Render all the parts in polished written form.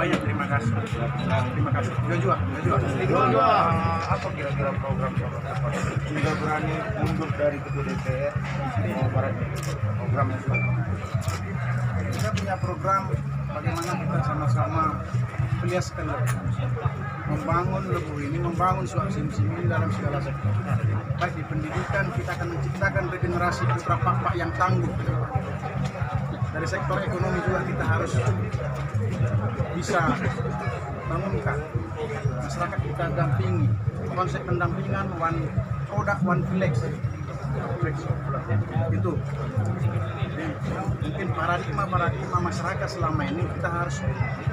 Banyak terima kasih. Terima kasih. Jujur. Apa kira-kira program tidak berani mundur dari ketua DPR mau program yang Kita punya program bagaimana kita sama-sama melihatkan membangun Lebu ini, membangun SIM ini dalam segala sektor. Baik di pendidikan, kita akan menciptakan regenerasi putra pak yang tangguh. Dari sektor ekonomi juga kita harus bisa bangunkan masyarakat, kita dampingi konsep pendampingan one product one flex itu. Jadi, mungkin paradigma masyarakat selama ini kita harus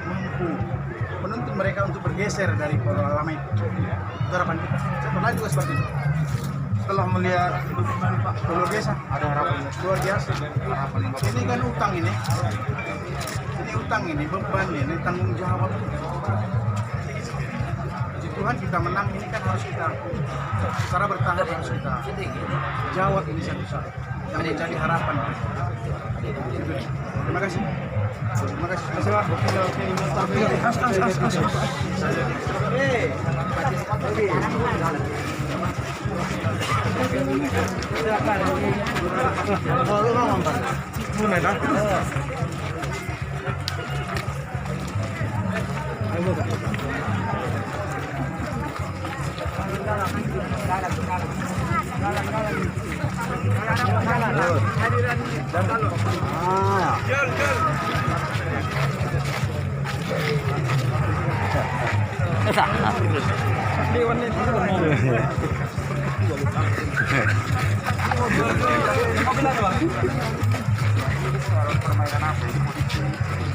mampu menuntut mereka untuk bergeser dari pola lama itu. Itu harapan kita. Setelah juga seperti itu. Setelah melihat Pak luar biasa, ada harapan luar biasa. Ini kan utang ini beban ini, tanggung jawab. Puji Tuhan kita menang ini kan harus kita secara bertahap harus kita jawab ini satu-satu yang menjadi harapan. Terima kasih. Terima kasih.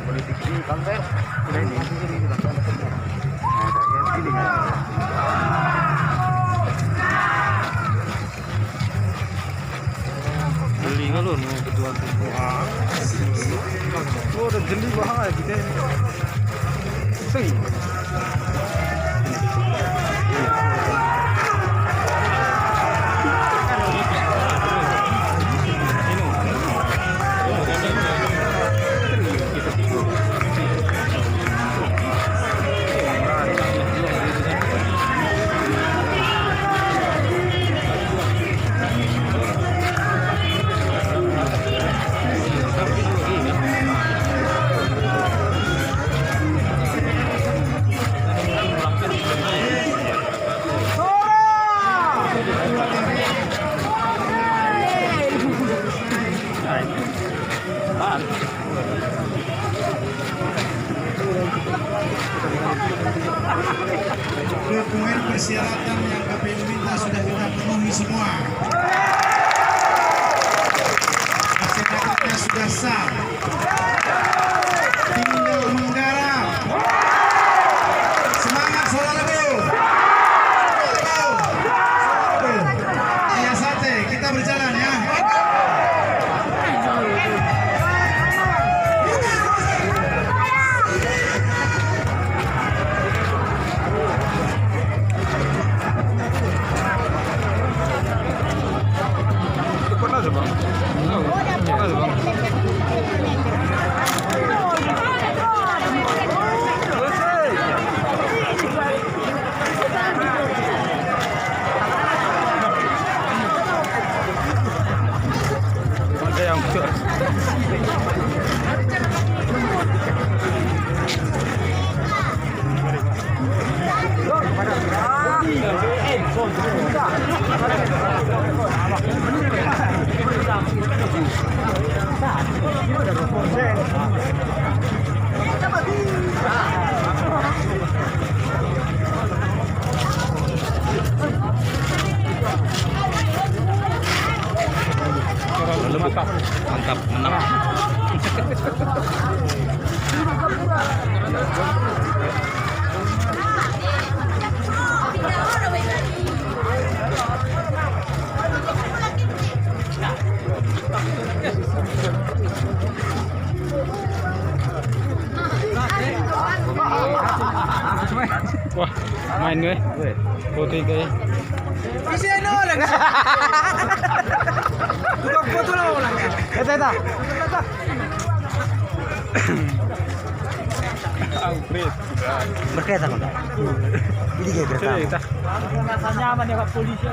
politik ini konten udah ini jeli nggak lo mau ketua oh udah jeli banget kita sing Dokumen persyaratan yang KPU minta sudah kita penuhi semua. Masyarakatnya sudah sah. Tinggal menggarap. Semangat saudaraku. Ya sate, kita berjalan ya. Mantap, menang. Wah, main gue. Putih kayak. Bisa nolak. Tukang foto lah orang. Berkaitan kok. Ini kayak kereta. Nyaman ya Pak polisi.